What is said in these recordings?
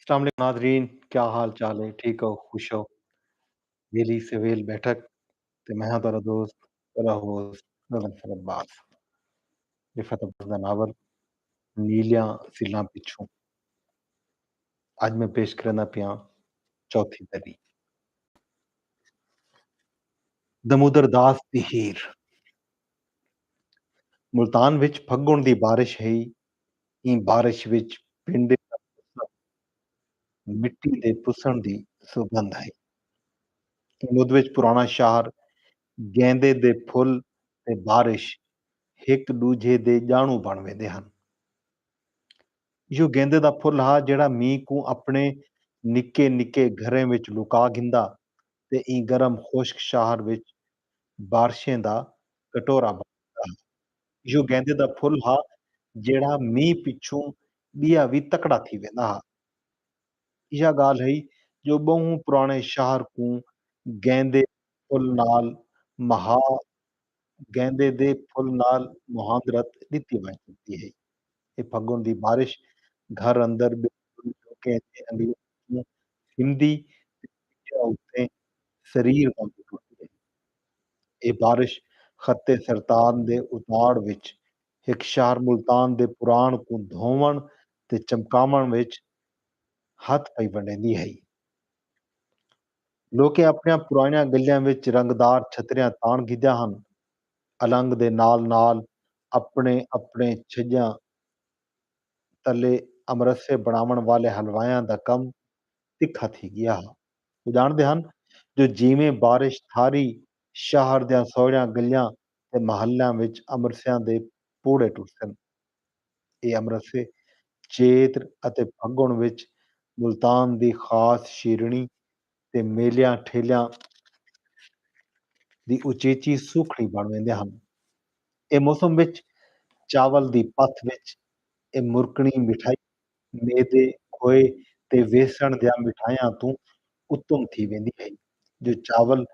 अस्सलाम वालेकुम नाज़रीन, क्या हाल चाल है? ठीक हो, खुश हो? वेली से वेल बैठक ते मैं हाँ तेरा दोस्त, तेरा होस्ट गगन अब्बास। रिफत अब्बास दा नावल नीलियां सिल्लां पिछों अज मैं पेश करना पिया चौथी दरी। दमोदर दास दी हीर। मुल्तान विच फग्गुण दी बारिश हई, ई बारिश विच पिंडे दा मिट्टी दे पुसण दी सुगंध आई। मुद विच पुराना शहर गेंदे दे फुੱਲ ते बारिश हिक दूजे दे जाणू बण वेंदे हन। यो गेंदे दा फुੱਲ हा ਜਿਹੜਾ ਮੀਂਹ ਕੂ ਆਪਣੇ ਨਿੱਕੇ ਨਿੱਕੇ ਘਰਾਂ ਵਿੱਚ ਲੁਕਾ ਗਿੰਦਾ ਤੇ ई ਗਰਮ ਖੁਸ਼ਕ ਸ਼ਹਿਰ ਵਿੱਚ ਬਾਰਿਸ਼ਾਂ ਦਾ ਕਟੋਰਾ ਬਣਦਾ। यो गेंदे दा फुੱਲ हा ਜਿਹੜਾ ਮੀਂਹ ਪਿੱਛੋਂ ॿिया ਵੀ ਤਕੜਾ थी वेंदा हा। इहा ॻाल्हि हुई जो ॿहू पुराणे शहर कू गेंदे फुੱਲ ਨਾਲ ਮਹਾ गेंदे ਦੇ फुੱਲ ਨਾਲ ਮੁਹਾਂਦਰਤ ਦਿੱਤੀ ਵਜ ਚੁੱਕੀ ਹੈ। ਇਹ ਫੱਗੁਣ ਦੀ ਬਾਰਿਸ਼ ਘਰ ਅੰਦਰ ਬਿਲਕੁਲ ਝੁਕੇ ਤੇ ਅੰਗਰੇਜ਼ ਨੂੰ ਹਿੰਦੀ ਉੱਤੇ ਸਰੀਰ ਵਾਂਗ ਟੁੱਟਦੀ ਹੈ। ਇਹ ਬਾਰਿਸ਼ ਖੱਤੇ ਸਰਤਾਨ ਦੇ ਉਤਾੜ ਵਿੱਚ ਇੱਕ ਸ਼ਹਿਰ ਮੁਲਤਾਨ ਦੇ ਪੁਰਾਣ ਕੂ ਧੋਵਣ ਤੇ ਚਮਕਾਵਣ ਵਿੱਚ ਹੱਥ ਪਈ ਵੰਡੇਂਦੀ ਹੈ। ਲੋਕੇ ਆਪਣੀਆਂ ਪੁਰਾਣੀਆਂ ਗਲੀਆਂ ਵਿੱਚ ਰੰਗਦਾਰ ਛਤਰੀਆਂ ਤਾਣ ਗਿੱਧਿਆ ਹਨ। ਅਲੰਗ ਦੇ ਨਾਲ ਨਾਲ ਆਪਣੇ ਆਪਣੇ ਛੱਜਾਂ ਤਲੇ ਅਮਰਸੇ ਬਣਾਉਣ ਵਾਲੇ ਹਲਵਾਈਆਂ ਦਾ ਕੰਮ ਤਿੱਖਾ ਥੀ ਗਿਆ। ਉਹ ਜਾਣਦੇ ਹਨ ਜੋ ਜਿਵੇਂ ਬਾਰਿਸ਼ ਥਾਰੀ ਸ਼ਹਿਰ ਦੀਆਂ ਸੋਹਣੀਆਂ ਗਲੀਆਂ ਤੇ ਮਹੱਲਿਆਂ ਵਿੱਚ ਅੰਮ੍ਰਿਤਿਆਂ ਦੇ ਪੂੜੇ ਟੁੱਟਣ। ਇਹ ਅੰਮ੍ਰਿਤਸੇ ਚੇਤਰ ਅਤੇ ਫੱਗੁਣ ਵਿੱਚ ਮੁਲਤਾਨ ਦੀ ਖਾਸ ਸ਼ੀਰਣੀ ਤੇ ਮੇਲਿਆਂ ਠੇਲਿਆਂ ਦੀ ਉਚੇਚੀ ਸੁਖੜੀ ਬਣ ਜਾਂਦੇ ਹਨ। ਇਹ ਮੌਸਮ ਵਿੱਚ ਚਾਵਲ ਦੀ ਪੱਥ ਵਿੱਚ ਇਹ ਮੁਰਕਣੀ ਮਿਠਾਈ ਮੇਦੇ ਖੋਏ ਤੇ ਵੇਸਣ ਦੀਆਂ ਮਿਠਾਈਆਂ ਤੋਂ ਉੱਤਮ ਥੀ वेंदी है। जो चावल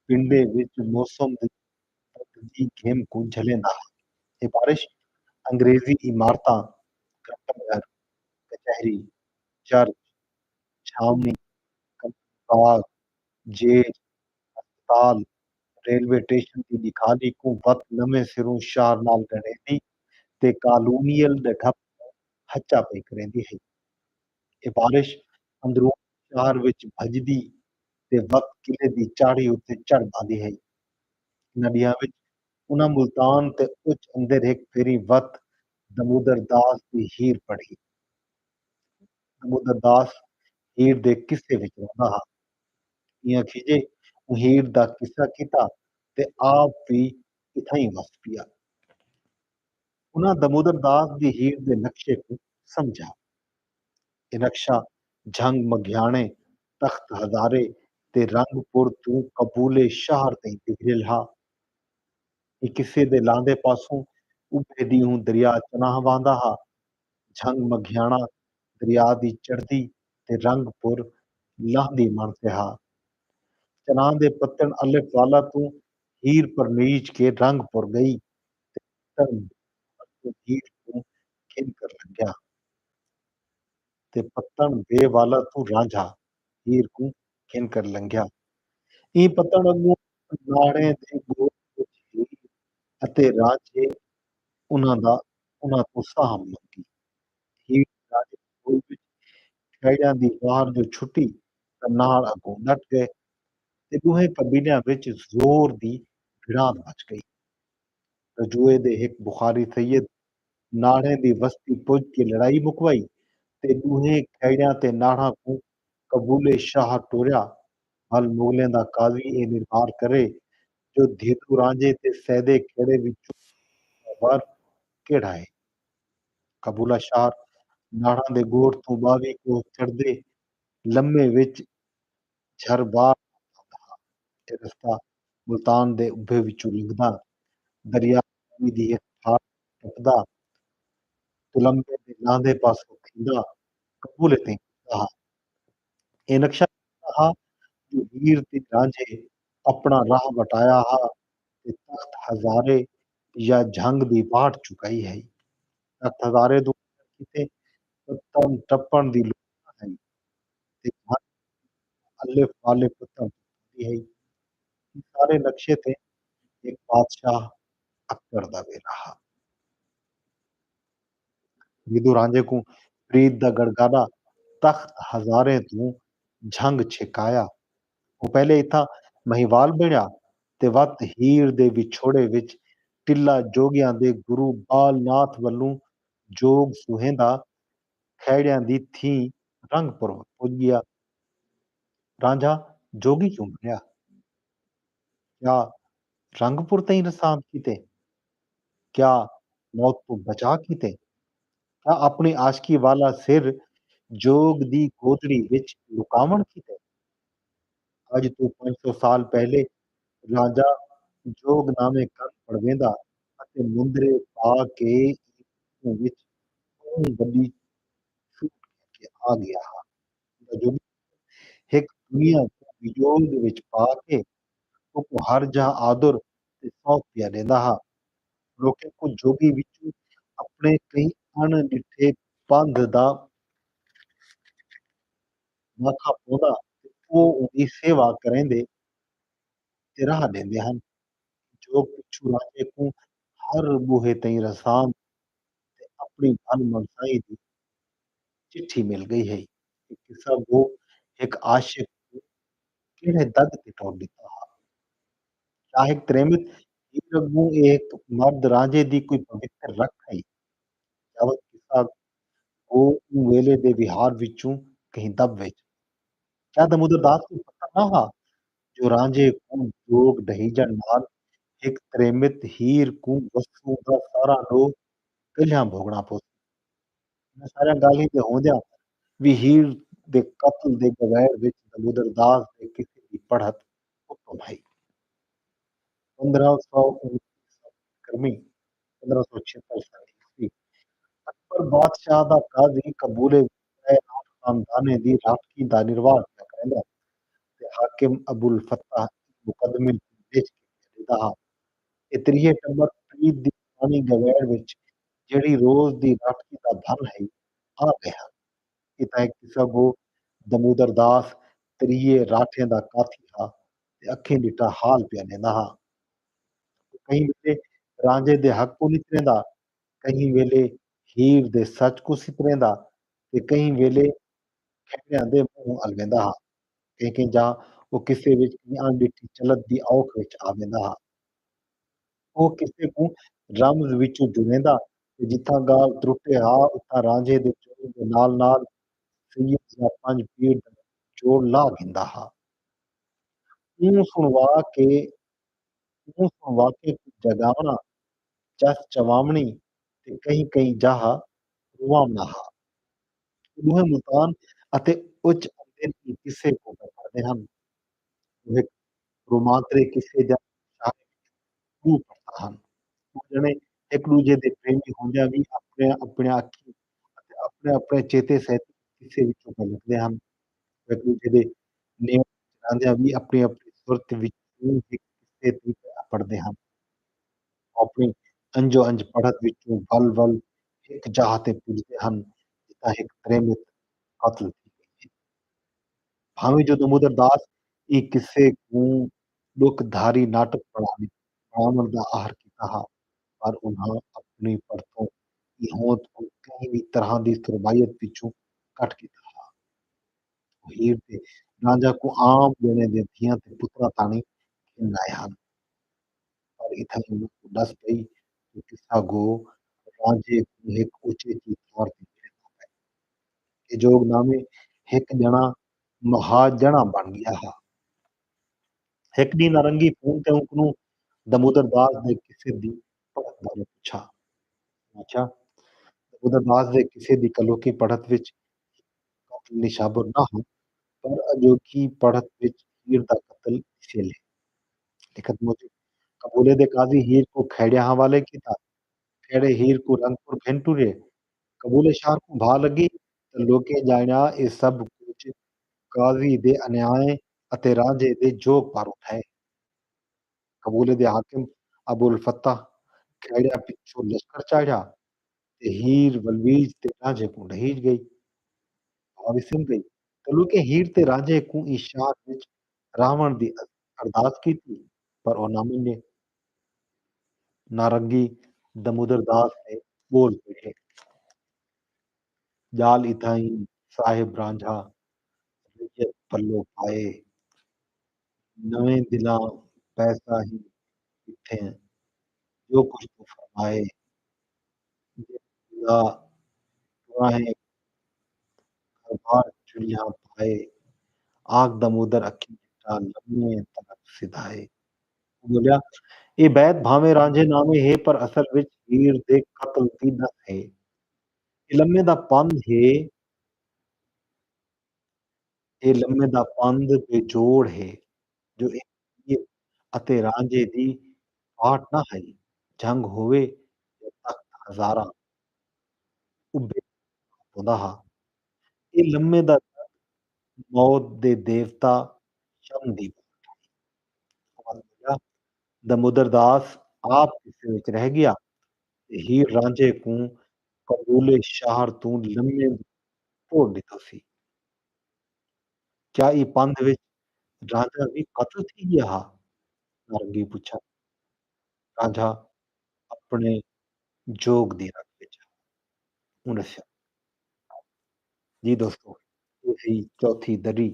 पिंडे विच मौसम ਦੀ ਗੇਮ ਕੂ ਝਲੇਂਦਾ। ਇਹ ਬਾਰਿਸ਼ ਅੰਗਰੇਜ਼ੀ ਇਮਾਰਤਾਂ, ਘਰ, ਕਚਹਿਰੀ, ਚਰਚ, ਛਾਵਨੀ, ਬਾਗ, ਜੇਲ, ਹਸਪਤਾਲ, ਰੇਲਵੇ ਸਟੇਸ਼ਨ ਦੀ ਦਿਖਾਲੀ ਕੂ ਵਤ ਨਵੇਂ ਸਿਰੋਂ ਸ਼ਹਿਰ ਨਾਲ ਗੜੇਂਦੀ ਤੇ ਕਾਲੋਨੀਅਲ ਦੇ ਠੱਪ ਹੱਚਾ ਪਈ ਕਰੇਂਦੀ ਹੈ। ਇਹ ਬਾਰਿਸ਼ ਅੰਦਰੋਂ ਸ਼ਹਿਰ ਵਿੱਚ ਭਜਦੀ ਤੇ ਵਕਤ ਕਿਲੇ ਦੀ ਚਾੜੀ ਉੱਤੇ ਚੜ ਜਾਂਦੀ ਹੈ। ਨਦੀਆਂ ਵਿੱਚ ਉਹਨਾਂ ਮੁਲਤਾਨ ਤੇ ਉੱਚ ਅੰਦਰ ਇੱਕ ਫੇਰੀ ਵਤ ਦਮੋਦਰ ਦਾਸ ਦੀ ਹੀਰ ਪੜ੍ਹੀ। ਦਮੋਦਰ ਦਾਸ ਹੀਰ ਦੇ ਕਿੱਸੇ ਵਿੱਚ ਰਹਿੰਦਾ ਹਾਂ। ਇਆਂ ਖਿਜੇ ਹੀਰ ਦਾ ਕਿੱਸਾ ਕੀਤਾ ਤੇ ਆਪ ਵੀ ਇਥਾਂ ਹੀ ਵਸ ਪਿਆ। ਉਹਨਾਂ ਦਮੋਦਰ ਦਾਸ ਦੀ ਹੀਰ ਦੇ ਨਕਸ਼ੇ ਨੂੰ ਸਮਝਾ। ਇਹ ਨਕਸ਼ਾ ਜੰਗ ਮਘਿਆਣੇ ਤਖਤ ਹਜ਼ਾਰੇ ਤੇ ਰੰਗਪੁਰ ਤੋਂ ਕਬੂਲੇ ਸ਼ਹਿਰ ਤਾਈਂ ਨਿਕਲਿਆ ਹਾਂ। ਇਹ ਕਿਸੇ ਦੇ ਲਾਂਦੇ ਪਾਸੋਂ ਉਭੇ ਹੂੰ ਦਰਿਆ ਚਨਾਹ ਵਾਂਦਾ ਹਾਂ। ਜੰਗ ਮਘਿਆਣਾ ਦਰਿਆ ਦੀ ਚੜ੍ਹਦੀ ਤੇ ਰੰਗਪੁਰ ਲਾਹਦੀ ਮਣ ਤੇ ਹਾਂ। ਚਨਾਹ ਦੇ ਪੱਤਣ ਅਲਿਫ ਵਾਲਾ ਤੋਂ ਹੀਰ ਪਰਨੀਜ ਕੇ ਰੰਗਪੁਰ ਗਈ ਤੇ ਹੀਰ ਨੂੰ ਖਿੰਨ ਕਰ ਲੱਗਿਆ ਤੇ ਪੱਤਣ ਬੇ ਵਾਲਾ ਤੋਂ ਰਾਂਝਾ ਹੀਰ ਨੂੰ ਖਿੰਨ ਕਰ ਲੰਘਿਆ। ਇਹ ਪੱਤਣ ਅੱਗੋਂ ਨਾੜੇ ਦੇ ਗੋਲ ਵਿੱਚ ਹੀਰ ਅਤੇ ਰਾਂਝੇ ਉਹਨਾਂ ਤੋਂ ਸਾਹਮ ਮੰਗੀ। ਹੀਰ ਰਾਂਝੇ ਦੇ ਗੋਲ ਵਿੱਚ ਖੈੜਿਆਂ ਦੀ ਵਾਰ ਜੋ ਛੁੱਟੀ ਤਾਂ ਨਾਲ ਅੱਗੋਂ ਨੱਠ ਗਏ ਤੇ ਦੋਹੇ ਕਬੀਲਿਆਂ ਵਿੱਚ ਜ਼ੋਰ ਦੀ ਭਿੜਾਂਤ ਮਚ ਗਈ। ਰਜੂਏ ਦੇ ਇੱਕ ਬੁਖਾਰੀ ਸੈਯਦ ਨਾੜੇ ਦੀ ਬਸਤੀ ਪੁੱਜ ਕੇ ਲੜਾਈ ਮੁਕਵਾਈ ਤੇ ਦੋਹੇ ਖੈੜਿਆਂ ਤੇ ਨਾੜਾਂ ਕੂ ਕਬੂਲੇ ਸ਼ਾਹ ਟੋਰਿਆ। ਹਲ ਮੁਗਲਿਆਂ ਦਾ ਕਾਜ਼ੀ ਇਹ ਨਿਰਧਾਰ ਕਰੇ ਜੋ ਧੀਤੂ ਰਾਂਝੇ ਤੇ ਸੈਦੇ ਖੇੜੇ ਵਿੱਚੋਂ ਵਰ ਕਿਹੜਾ ਹੈ। ਕਬੂਲਾ ਸ਼ਾਹ ਨਾੜਾਂ ਦੇ ਗੋੜ ਤੋਂ ਬਾਵੀ ਕੋ ਚੜ੍ਹਦੇ ਲੰਮੇ ਵਿੱਚ ਝਰਬਾਰ ਇਹ ਰਸਤਾ ਮੁਲਤਾਨ ਦੇ ਉੱਭੇ ਵਿੱਚੋਂ ਲੰਘਦਾ ਦਰਿਆ ਦੀ ਇੱਕ ਥਾਰ ਟੱਪਦਾ ਤੁਲੰਬੇ ਦੇ ਲਾਂਦੇ ਪਾਸੋਂ ਖਿੰਦਾ ਕਬੂਲੇ ਤੇ ਪਹੁੰਚਦਾ। ਇਹ ਨਕਸ਼ਾ ਹਾਂ ਜੋ ਹੀਰ ਤੇ ਰਾਂਝੇ ਆਪਣਾ ਰਾਹ ਵਟਾਇਆ ਹਾਂ ਤੇ ਤਖਤ ਹਜ਼ਾਰੇ ਜਾਂ ਜੰਗ ਦੀ ਬਾਟ ਚੁਕਾਈ ਹੈ। ਤਖਤ ਹਜ਼ਾਰੇ ਤੋਂ ਕਿਤੇ ਪੱਤਣ ਟੱਪਣ ਦੀ ਲੋੜ ਹੈ। ਅਲਿਫ ਵਾਲੇ ਪੁੱਤਰ ਦੀ ਹੈ। ਸਾਰੇ ਨਕਸ਼ੇ ਤੇ ਇੱਕ ਬਾਦਸ਼ਾਹ ਅਕਬਰ ਦਾ ਵੇਲਾ। ਜਦੋਂ ਰਾਂਝੇ ਕੋ ਪ੍ਰੀਤ ਦਾ ਗੜਗਾਣਾ ਤਖ਼ਤ ਹਜ਼ਾਰੇ ਤੋਂ ਝੰਗ ਛਕਾਇਆ, ਉਹ ਪਹਿਲੇ ਇਥਾਂ ਮਹੀਵਾਲ ਬਣਿਆ ਤੇ ਵਤ ਹੀਰ ਦੇ ਵਿਛੋੜੇ ਵਿੱਚ ਟਿੱਲਾ ਜੋਗੀਆਂ ਦੇ ਗੁਰੂ ਬਾਲਨਾਥ ਵੱਲੋਂ ਜੋਗ ਸੁਹੇਂਦਾ ਖੈੜਿਆਂ ਦੀ ਥੀ ਰੰਗਪੁਰ ਪੁੱਜ ਗਿਆ। ਰਾਂਝਾ ਜੋਗੀ ਕਿਉਂ ਬਣਿਆ? ਕਿਆ ਰੰਗਪੁਰ ਤਈ ਰਸਾਂਤ ਕੀਤੇ? ਕਿਆ ਮੌਤ ਤੋਂ ਬਚਾ ਕੀਤੇ? ਕਿਆ ਆਪਣੀ ਆਸ਼ਕੀ ਵਾਲਾ ਸਿਰ ਜੋਗ ਦੀ ਗੋਦੜੀ ਵਿੱਚ ਲੁਕਾਵਣ ਕੀਤੇ? ਅੱਜ ਤੋਂ 500 ਸਾਲ ਪਹਿਲੇ ਰਾਂਝਾ ਜੋਗਨਾਮੇ ਕੰਨ ਪੜ੍ਹਵੇਂਦਾ ਅਤੇ ਮੁੰਦਰੇ ਪਾ ਕੇ ਵਿੱਚ ਵੱਡੀ ਛੂਟ ਕੇ ਆ ਗਿਆ ਹਾਂ। ਜੋ ਇੱਕ ਦੁਨੀਆ को विजोग ਵਿੱਚ ਪਾ ਕੇ ਉਹ ਹਰ ਜਾ ਆਦਰ ਤੇ ਸੌਂਪ ਪਿਆ ਰਹਿੰਦਾ ਹਾਂ। ਲੋਕਾਂ ਕੋ ਜੋਗੀ ਵਿੱਚੋਂ ਆਪਣੇ ਕਈ ਅਣਡਿੱਠੇ ਪੰਧ ਦਾ ਮੱਥਾ ਪਾਉਂਦਾ ਤੇ ਉਹ ਉਹਦੀ ਸੇਵਾ ਕਰੇਂਦੇ ਤੇ ਰਾਹ ਦਿੰਦੇ ਹਨ। ਜੋ ਪਿੱਛੂ ਰਾਜੇ ਕੋ ਹਰ ਬੂਹੇ ਤਈ ਰਸਾਂ ਤੇ ਆਪਣੀ ਧਨ ਮਨਸਾਈ ਦੀ ਚਿੱਠੀ ਮਿਲ ਗਈ ਹੈ। ਇਹ ਕਿੱਸਾ वो एक आशिक किन्हें दग ते तोड़ ਦਿੱਤਾ। ਸਾਹਿਬ ਪ੍ਰੇਮਿਤ ਹੀਰ ਅੱਗੋਂ ਇੱਕ ਮਰਦ ਰਾਂਝੇ ਦੀ ਕੋਈ ਪਵਿੱਤਰ ਰੱਖ ਹੈ। ਜਬਤ ਕਿੱਸਾ ਉਹ ਵੇਲੇ ਦੇ ਵਿਹਾਰ ਵਿੱਚੋਂ ਕहीं ਦਬ ਵਿੱਚ ਕਿਆ ਦਮੋਦਰ ਦਾਸ ਨੂੰ ਪਤਾ ਨਾ ਹਾ ਜੋ ਰਾਂਝੇ ਕੋ ਜੋਗ ਦਹੀਜਣ ਨਾਲ ਇੱਕ ਪ੍ਰੇਮਿਤ ਹੀਰ ਕੋ ਵਸੂ ਦਾ ਸਾਰਾ ਲੋਕ ਪਹਿਲਾਂ ਭੋਗਣਾ ਪਉ। ਇਹਨਾਂ ਸਾਰੀਆਂ ਗੱਲ ਹੀ ਤੇ ਹੁੰਦਿਆਂ ਵੀ ਹੀਰ ਦੇ ਕਤਲ ਦੇ ਬਗੈਰ ਵਿੱਚ ਦਮੋਦਰ ਦਾਸ ਦੇ ਕਿਸੇ ਦੀ ਪੜ੍ਹਤ ਹੁਕਮ ਹੈ। 1519 ਕਰਮੀ 1576 ਈਸਵੀ ਅਕਬਰ ਬਾਦਸ਼ਾਹ ਦਾ ਕਾਜ਼ੀ ਕਬੂਲੇ ਖਾਨਦਾਨੇ ਦੀ ਰਾਖੀ ਦਾ ਨਿਰਵਾਹ ਕਰਦਾ ਤੇ ਹਾਕਿਮ ਅਬੁਲ ਫਤਹ ਮੁਕੱਦਮੇ ਪੇਸ਼ ਕੀਤਾ। ਇਹ ਤਰੀਏ ਨੰਬਰ ਪ੍ਰੀਤ ਦੀ ਪਾਣੀ ਗਵੈੜ ਵਿੱਚ ਜਿਹੜੀ ਰੋਜ਼ ਦੀ ਰਾਖੀ ਦਾ ਧਨ ਹੈ ਆ ਗਿਆ। ਇਹ ਤਾਂ ਇੱਕ ਕਿੱਸਾ ਗੋ ਦਮੋਦਰ ਦਾਸ ਤਰੀਏ ਰਾਠਿਆਂ ਦਾ ਕਾਥੀ ਹਾਂ ਤੇ ਅੱਖੀਂ ਡਿੱਠਾ ਹਾਲ ਪਿਆ ਲੈਂਦਾ ਹਾਂ। ਕਈ ਵੇਲੇ ਰਾਂਝੇ ਦੇ ਹੱਕ ਕੋ ਨਿਤਰੇਂਦਾ, ਕਈ ਵੇਲੇ ਹੀਰ ਦੇ ਸੱਚ ਕੋ ਸਿਤਰੇਂਦਾ ਤੇ ਕਈ ਵੇਲੇ ਖਹਿੜਿਆਂ ਦੇ ਮੂੰਹ ਅਲਵੇਂਦਾ ਹਾਂ। ਕਈ ਜਾਂ ਉਹ ਕਿਸੇ ਵਿੱਚ ਅਣਡਿੱਠੀ ਚਲਤ ਦੀ ਔਖ ਵਿੱਚ ਆ ਵਹਿੰਦਾ ਹਾਂ। ਉਹ ਕਿਸੇ ਕੋ ਰਮਜ਼ ਵਿੱਚੋਂ ਜੁੜੇਂਦਾ ਤੇ ਜਿੱਥਾਂ ਗਾਲ ਤਰੁੱਟੇ ਹਾਂ ਉੱਥਾਂ ਰਾਂਝੇ ਦੇ ਜੋੜ ਦੇ ਨਾਲ ਨਾਲ ਸਈਦ ਜਾਂ ਪੰਜ ਪੀਰ ਦਾ ਜੋੜ ਲਾ ਗਿੰਦਾ ਹਾਂ। ਊਂ ਸੁਣਵਾ ਕੇ ਊਂ ਸੁਣਵਾ ਕੇ ਜਗਾਵਣਾ ਚਸ ਚਵਾਵਣੀ ਤੇ ਕਈ ਜਾਹ ਰੁਆਵਣਾ ਹਾਂ। ਦੋਹੇ ਮੁਲਤਾਨ ਅਤੇ ਉੱਚ ਅੰਦਰ ਦੀ ਕਿਸੇ ਕੋ ਕਰਦੇ ਹਨ। ਉਹ ਇੱਕ ਰੋਮਾਂਤਰੇ ਕਿਸੇ ਦਾ ਸ਼ਾਇਰ ਪੜ੍ਹਦਾ ਹਨ। ਉਹ ਜਣੇ ਇੱਕ ਦੂਜੇ ਦੇ ਪ੍ਰੇਮੀ ਹੁੰਦਿਆਂ ਵੀ ਆਪਣੇ ਆਪਣੇ ਅੱਖੀ ਅਤੇ ਆਪਣੇ ਆਪਣੇ ਚੇਤੇ ਸਹਿਤ ਕਿਸੇ ਵਿੱਚੋਂ ਲਿਖਦੇ ਹਨ। ਇੱਕ ਦੂਜੇ ਦੇ ਨੇਮ ਚਲਾਉਂਦਿਆਂ ਵੀ ਆਪਣੀ ਆਪਣੀ ਸੁਰਤ ਵਿੱਚ ਇੱਕ ਕਿਸੇ ਦੀ ਪੜ੍ਹਦੇ ਹਨ। ਆਪਣੀ ਅੰਜੋ ਅੰਜ ਪੜ੍ਹਤ ਵਿੱਚੋਂ ਵੱਲ ਵੱਲ ਇੱਕ ਜਾਹ ਤੇ ਪੁੱਜਦੇ ਹਨ ਜਿੱਦਾਂ ਇੱਕ ਪ੍ਰੇਮਿਤ ਕਤਲ ਦੀ ਗਈ। ਭਾਵੇਂ ਜੋ ਦਮੋਦਰ ਦਾਸ ਇਹ ਕਿਸੇ ਨੂੰ ਦੁਖਧਾਰੀ ਨਾਟਕ ਪੜ੍ਹਾਉਣ ਦਾ ਆਹਰ ਕੀਤਾ ਹਾਂ ਪਰ ਉਹਨਾਂ ਆਪਣੀ ਪੜਤੋਂ ਹੋਂਦ को कहीं भी तरह ਦੀ ਸਰਬਾਇਤ ਵਿੱਚੋਂ ਕੱਟ ਕੀਤਾ ਹਾਂ। ਹੀਰ ਤੇ ਰਾਂਝਾ ਕੋ ਆਮ ਜਣੇ ਦੇ ਧੀਆਂ ਤੇ ਪੁੱਤਰਾਂ ਤਾਣੀ ਖਿਲਾਏ ਹਨ। ਪਰ ਇਥਾਂ ਨੂੰ ਦੱਸ ਪਈ ਕਿ ਕਿੱਸਾ ਗੋ ਰਾਂਝੇ ਇੱਕ ਉੱਚੇ ਦੀ ਤੌਰ ਤੇ ਇਹ ਜੋਗਨਾਮੇ ਇੱਕ ਜਣਾ ਮਹਾਜਣਾ ਬਣ ਗਿਆ ਹਾਂ। ਇੱਕ ਦੀ ਨਾਰੰਗੀ ਫੋਨ ਤੇ ਉਸਨੂੰ ਦਮੋਦਰ ਦਾਸ ਦੇ ਕਿਸੇ ਦੀ ਪੜਤ ਬਾਰੇ ਪੁੱਛਾ। ਅੱਛਾ ਦਮੋਦਰ ਦਾਸ ਦੇ ਕਿਸੇ ਦੀ ਕਲੋਕੀ ਪੜਤ ਵਿੱਚ ਕਤਲ ਨਿਸ਼ਾਬਰ ਨਾ ਹੋ ਪਰ ਅਜੋਕੀ ਪੜਤ ਵਿੱਚ ਹੀਰ ਦਾ ਕਤਲ ਛੇਲੇ ਲਿਖਤ ਮੌਜੂਦ कबूले दे काजी हीर को खेड़िया हवाले कीता खेड़े हीर को रंगपुर भेन टुरे कबूले शहर को भा लगी ਤੇ ਲੋਕੇ ਜਾਣਿਆ ਇਹ ਸਭ ਕੁਝ ਕਾਜ਼ੀ ਦੇ ਅਨਿਆਏ ਅਤੇ ਰਾਂਝੇ ਦੇ ਜੋਗ ਪਰ ਉਠਾਏ। ਕਬੂਲੇ ਦੇ ਹਾਕਿਮ ਅਬੁਲ ਫਤਹ ਖੈੜਿਆ ਪਿੱਛੋਂ ਲਸ਼ਕਰ ਚਾੜਿਆ ਤੇ ਹੀਰ ਬਲਵੀਜ ਤੇ ਰਾਂਝੇ ਕੋ ਢਹੀਜ ਗਈ। और सिम गई ਚਲੋ ਕਿ ਹੀਰ ਤੇ ਰਾਂਝੇ ਕੂ ਇਸ਼ਾਕ ਵਿੱਚ ਰਾਵਣ ਦੀ ਅਰਦਾਸ ਕੀਤੀ, ਪਰ ਉਹ ਨਾ ਮੰਨੇ। ਨਾਰੰਗੀ ਦਮੋਦਰ ਦਾਸ ਨੇ ਬੋਲ ਬੈਠੇ, ਜਾਲ ਇਥਾਈ ਸਾਹਿਬ ਰਾਂਝਾ ਰਈਅਤ ਪੱਲੋਂ ਪਾਏ, ਨਵੇਂ ਦਿਲਾਂ ਪੈਸਾ ਹੀ ਕਿੱਥੇ ਜੋ ਕੁਛ ਤੂੰ ਫਰਮਾਏ, ਦਾ ਰਾਹੇ ਦਰਬਾਰ ਚੁੜੀਆਂ ਪਾਏ, ਆਖ ਦਮੋਦਰ ਅੱਖੀਂ ਚਿੱਟਾ ਲੰਮੇ ਤਲਕ ਸਿਧਾਏ। ਬੋਲਿਆ ਇਹ ਬੈਤ ਭਾਵੇਂ ਰਾਂਝੇ ਨਾਮੇ ਹੈ ਪਰ ਅਸਲ ਵਿੱਚ ਹੀਰ ਦੇ ਕਤਲ ਦੀ ਨਸ ਹੈ। ਇਹ ਲੰਮੇ ਦਾ ਪੰਧ ਹੈ, ਇਹ ਲੰਮੇ ਦਾ ਪੰਧ ਬੇਜੋੜ ਹੈ, ਜੋ ਇੱਕ ਹੀਰ ਅਤੇ ਰਾਂਝੇ ਦੀ ਪਾਟ ਨਾ ਹੈ। ਜੰਗ ਹੋਵੇ ਜਾਂ ਤਖ਼ਤ ਹਜ਼ਾਰਾਂ ਉੱਭੇ ਹੁੰਦਾ ਹਾਂ। ਇਹ ਲੰਮੇ ਦਾ ਮੌਤ ਦੇ ਦੇਵਤਾ ਸ਼ਮ ਦੀ ਦਮੋਦਰ ਦਾਸ ਆਪ ਹਿੱਸੇ ਵਿੱਚ ਰਹਿ ਗਿਆ ਤੇ ਹੀਰ ਰਾਂਝੇ ਕੂ ਕਬੂਲੇ ਸ਼ਾਹਰ ਤੂੰ ਲੰਮੇ ਭੋੜ ਦਿੱਤਾ ਸੀ। ਕਿਆ ਇਹ ਪੰਧ ਵਿੱਚ ਰਾਂਝਾ ਵੀ ਕਤਲ ਥी ਗਿਆ हा? ਨਾਰੰਗੀ ਪੁੱਛਾ। ਰਾਂਝਾ ਆਪਣੇ ਜੋਗ ਦੀ ਰੱਖ ਵਿੱਚ ਉਹਨੇ ਦੱਸਿਆ। ਜੀ ਦੋਸਤੋ, ਇਹ ਸੀ ਚੌਥੀ ਦਰੀ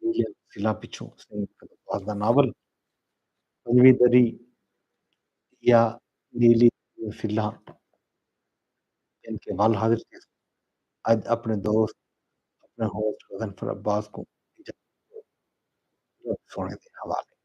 ਨੀਲੀਆਂ ਸਿਲਾਂ ਪਿੱਛੋਂ ਸੰਯੁਕਤ ਕਪਾਸ ਦਾ ਨਾਵਲ। ਪੰਜਵੀਂ ਦਰੀ या नीली सिल्ला इनके वाल हाजिर थे। आज अपने दोस्त, अपने होस्ट गज़नफ़र अब्बास को इजाज़त दो। सोने के हवाले।